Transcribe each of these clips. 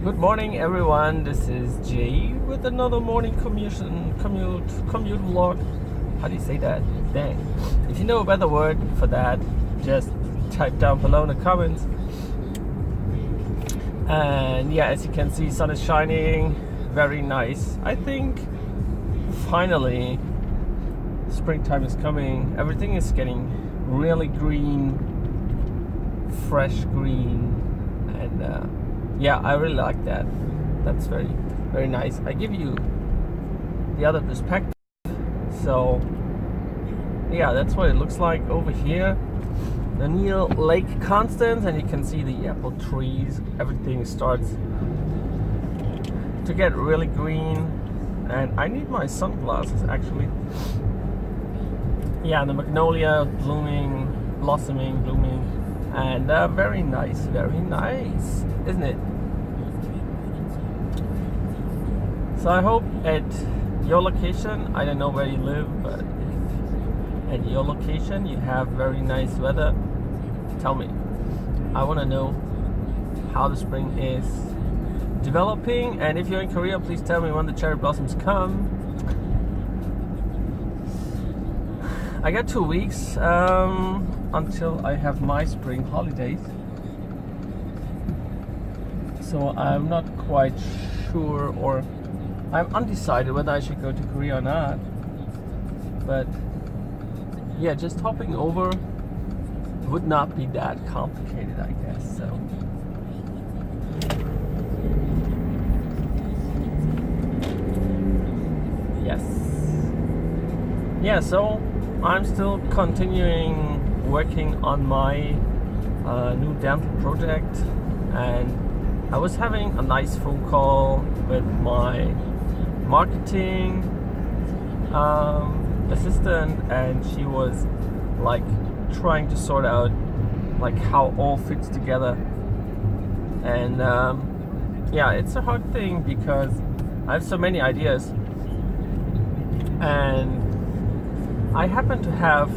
Good morning, everyone. This is Jay with another morning commute vlog. How do you say that? Dang. If you know a better word for that, just type down below in the comments. And yeah, as you can see, sun is shining. Very nice. I think finally springtime is coming. Everything is getting really green, fresh green, and yeah, I really like that. That's very, very nice. I give you the other perspective. So yeah, that's what it looks like over here. The Near Lake Constance, and you can see the apple trees. Everything starts to get really green, and I need my sunglasses actually. Yeah, the magnolia blossoming, blooming, and very nice, isn't it? So I hope at your location, I don't know where you live, but if at your location you have very nice weather, tell me. I want to know how the spring is developing, and if you're in Korea, please tell me when the cherry blossoms come. I got 2 weeks until I have my spring holidays, so I'm not quite sure, or I'm undecided whether I should go to Korea or not. But yeah, just hopping over would not be that complicated, I guess. So yes, yeah. So I'm still continuing working on my new dental project, and I was having a nice phone call with my marketing assistant, and she was like trying to sort out like how all fits together. And yeah, it's a hard thing because I have so many ideas, and I happen to have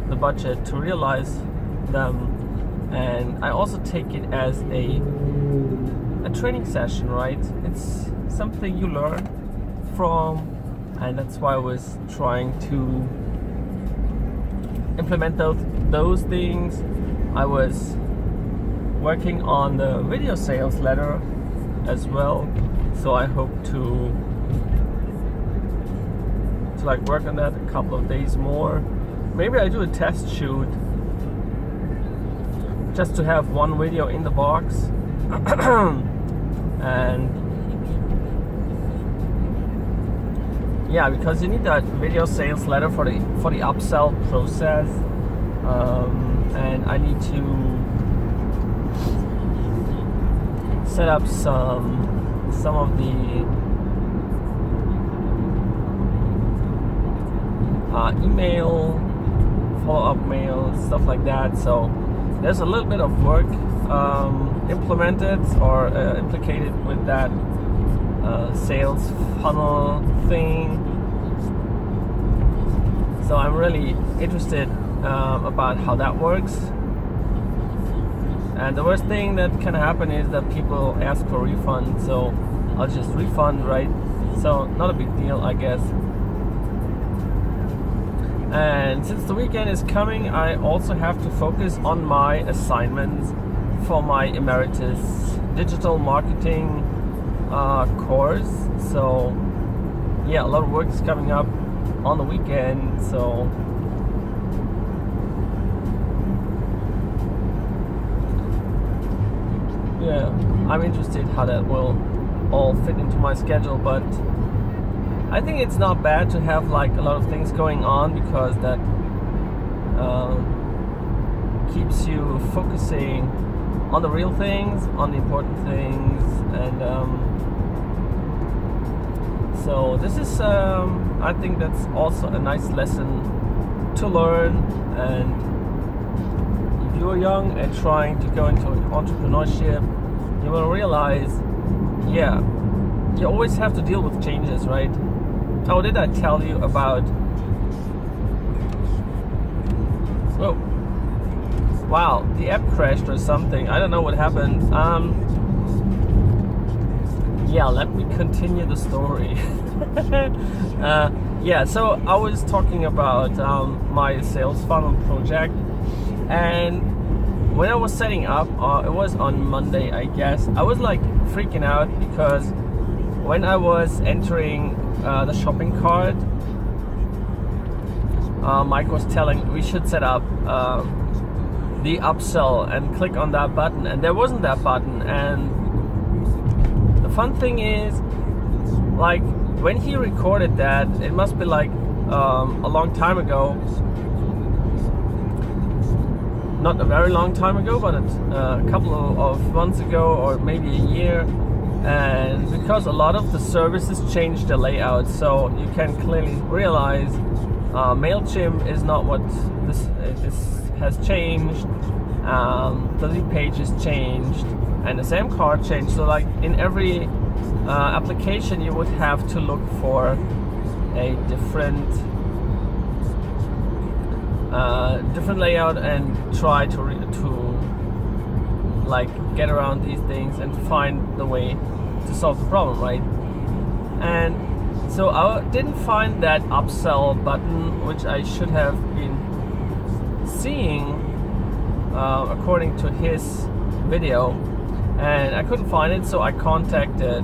the budget to realize them, and I also take it as a training session, right? It's something you learn from, and that's why I was trying to implement those things. I was working on the video sales letter as well, so I hope to like work on that a couple of days more. Maybe I do a test shoot just to have one video in the box. And yeah, because you need that video sales letter for the upsell process, and I need to set up some of the email, follow-up mail, stuff like that. So there's a little bit of work implemented or implicated with that sales funnel thing. So I'm really interested about how that works. And the worst thing that can happen is that people ask for a refund, so I'll just refund, right? So not a big deal, I guess. And since the weekend is coming, I also have to focus on my assignments for my emeritus digital marketing course. So yeah, a lot of work is coming up on the weekend. So yeah, I'm interested how that will all fit into my schedule, but I think it's not bad to have like a lot of things going on, because that keeps you focusing on the real things, on the important things. And so this is I think that's also a nice lesson to learn. And if you're young and trying to go into entrepreneurship, you will realize, yeah, you always have to deal with changes, right? Oh, did I tell you about... Whoa. wow, the app crashed or something. I don't know what happened. Yeah, let me continue the story. Yeah, so I was talking about my sales funnel project, and when I was setting up, it was on Monday, I guess, I was like freaking out because when I was entering the shopping cart, Mike was telling we should set up the upsell and click on that button, and there wasn't that button. And the fun thing is, like, when he recorded that, it must be like a long time ago. Not a very long time ago, but a couple of months ago, or maybe a year. And because a lot of the services changed the layout, so you can clearly realize MailChimp is not what this has changed. The lead page is changed, and the SAM card changed. So like in every application, you would have to look for a different layout and try to like get around these things and find the way to solve the problem, right? And so I didn't find that upsell button, which I should have been seeing according to his video, and I couldn't find it. So I contacted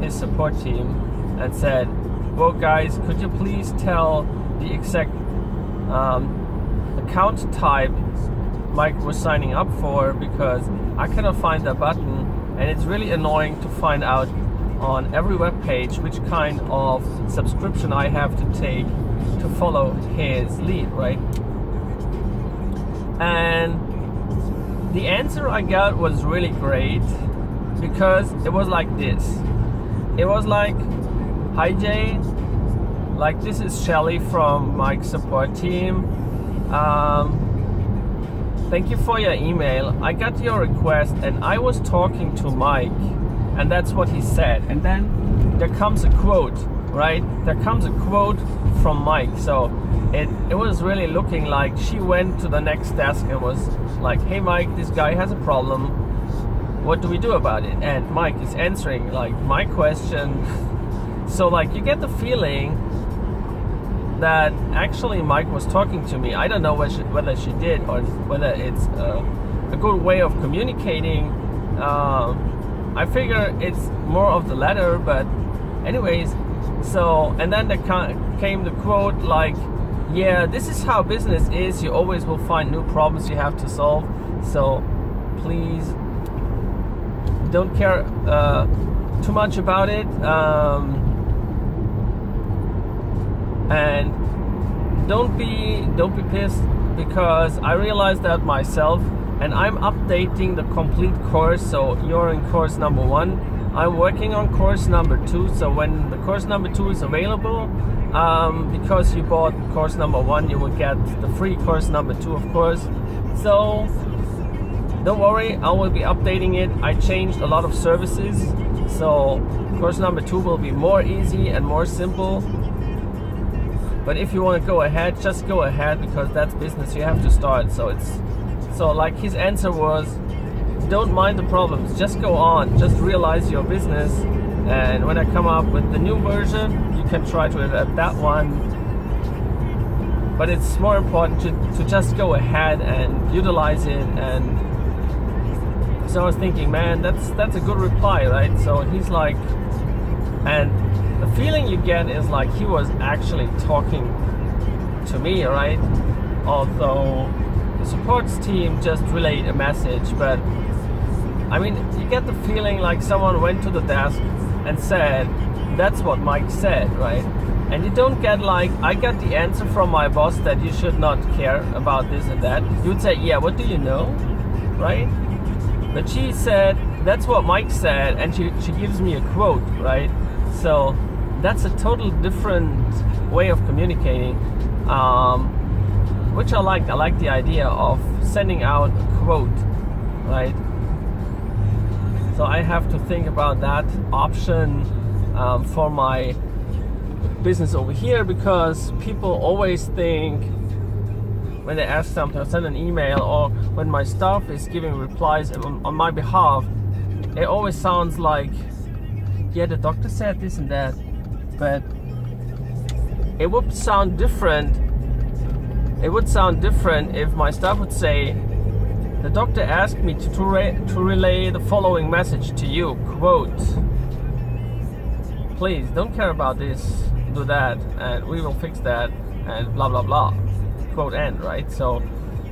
his support team and said, well guys, could you please tell the exact account type Mike was signing up for, because I cannot find that button, and it's really annoying to find out on every web page which kind of subscription I have to take to follow his lead, right? And the answer I got was really great, because it was like this. It was like, hi Jay, like this is Shelly from Mike's support team. Thank you for your email. I got your request and I was talking to Mike, and that's what he said. And then there comes a quote, right? There comes a quote from Mike. So it was really looking like she went to the next desk and was like, hey Mike, this guy has a problem. What do we do about it? And Mike is answering like my question. So like you get the feeling that actually Mike was talking to me. I don't know whether she did or whether it's a good way of communicating. I figure it's more of the latter, but anyways. So, and then there came the quote like, yeah, this is how business is. You always will find new problems you have to solve. So please don't care too much about it. And don't be pissed, because I realized that myself, and I'm updating the complete course. So you're in course number 1. I'm working on course number 2. So when the course number 2 is available, because you bought course number 1, you will get the free course number 2, of course. So don't worry, I will be updating it. I changed a lot of services, so course number 2 will be more easy and more simple. But if you want to go ahead, just go ahead, because that's business. You have to start. So like his answer was, don't mind the problems, just go on, just realize your business, and when I come up with the new version, you can try to adapt that one. But it's more important to just go ahead and utilize it. And so I was thinking, man, that's a good reply, right? So he's like, and the feeling you get is like he was actually talking to me, right? Although the supports team just relayed a message, but I mean, you get the feeling like someone went to the desk and said, that's what Mike said, right? And you don't get like, I got the answer from my boss that you should not care about this and that. You would say, yeah, what do you know, right? But she said, that's what Mike said, and she gives me a quote, right? So that's a total different way of communicating, which I like. I like the idea of sending out a quote, right? So I have to think about that option for my business over here, because people always think when they ask something or send an email, or when my staff is giving replies on my behalf, it always sounds like, yeah, the doctor said this and that, but it would sound different. It would sound different if my staff would say, the doctor asked me to relay the following message to you, quote, please don't care about this, do that, and we will fix that, and blah blah blah, quote end, right? So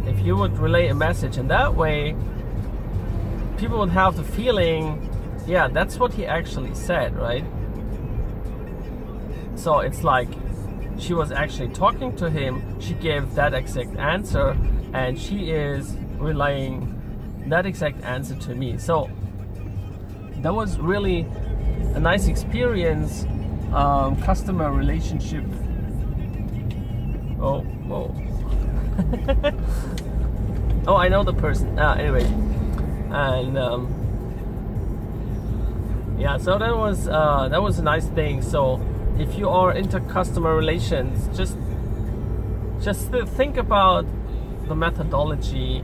if you would relay a message in that way, people would have the feeling, yeah, that's what he actually said, right? So it's like she was actually talking to him, she gave that exact answer, and she is relaying that exact answer to me. So that was really a nice experience, customer relationship. Oh, whoa. Oh, I know the person. Anyway, and yeah, so that was a nice thing. So if you are into customer relations, just think about the methodology.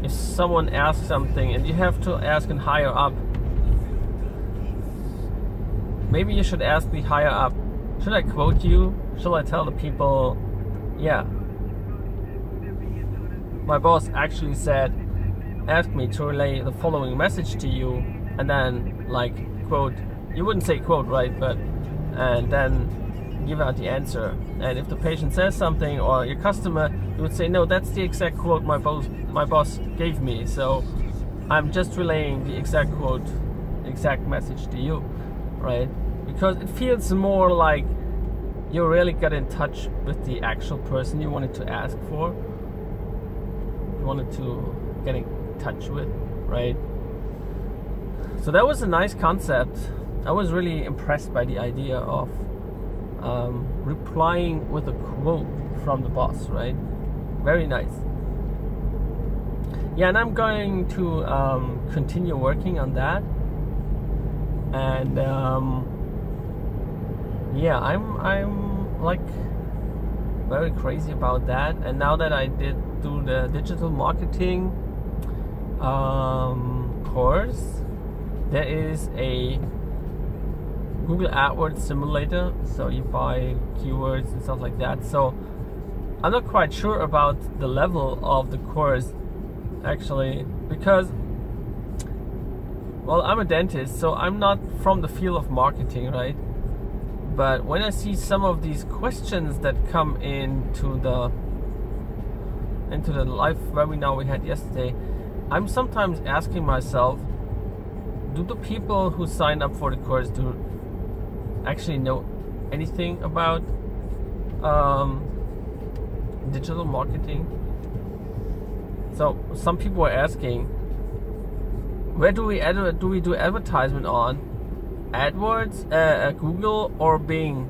If someone asks something and you have to ask an higher up, maybe you should ask the higher up, should I quote you? Should I tell the people, yeah, my boss actually said, ask me to relay the following message to you, and then like quote, you wouldn't say quote, right? But and then give out the answer. And if the patient says something, or your customer, you would say, no, that's the exact quote my boss gave me, so I'm just relaying the exact quote, exact message to you, right? Because it feels more like you really got in touch with the actual person you wanted to ask for, you wanted to get in touch with, right? So that was a nice concept. I was really impressed by the idea of replying with a quote from the boss, right? Very nice. Yeah, and I'm going to continue working on that. And yeah, I'm like very crazy about that. And now that I did do the digital marketing course, there is a Google AdWords simulator, so you buy keywords and stuff like that. So I'm not quite sure about the level of the course actually, because, well, I'm a dentist, so I'm not from the field of marketing, right? But when I see some of these questions that come into the live webinar we had yesterday, I'm sometimes asking myself, do the people who sign up for the course do actually know anything about digital marketing? So some people are asking, where do we do advertisement on? AdWords, Google, or Bing?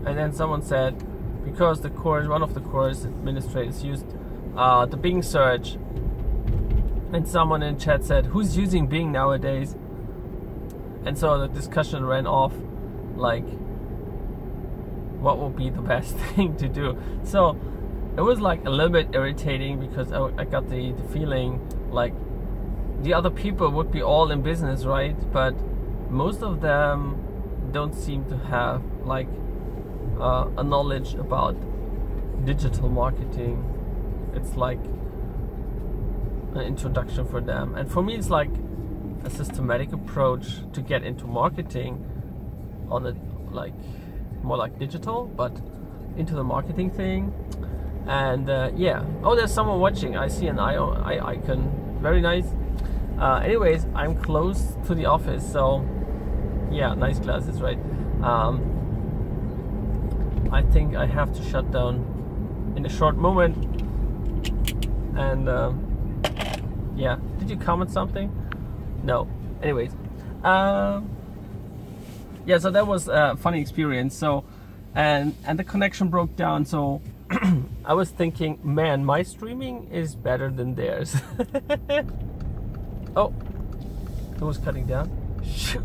And then someone said, because one of the course administrators used the Bing search. And someone in chat said, who's using Bing nowadays? And so the discussion ran off like, what will be the best thing to do? So it was like a little bit irritating, because I got the feeling like the other people would be all in business, right? But most of them don't seem to have like a knowledge about digital marketing. It's like an introduction for them, and for me it's like a systematic approach to get into marketing on a like more like digital, but into the marketing thing. And yeah, oh, there's someone watching. I see an icon. Very nice. Anyways, I'm close to the office, so yeah, nice glasses, right? I think I have to shut down in a short moment. And yeah, did you comment something? No. Anyways, yeah, so that was a funny experience. So and the connection broke down, so I was thinking, man, my streaming is better than theirs. Oh, it was cutting down. Shoot.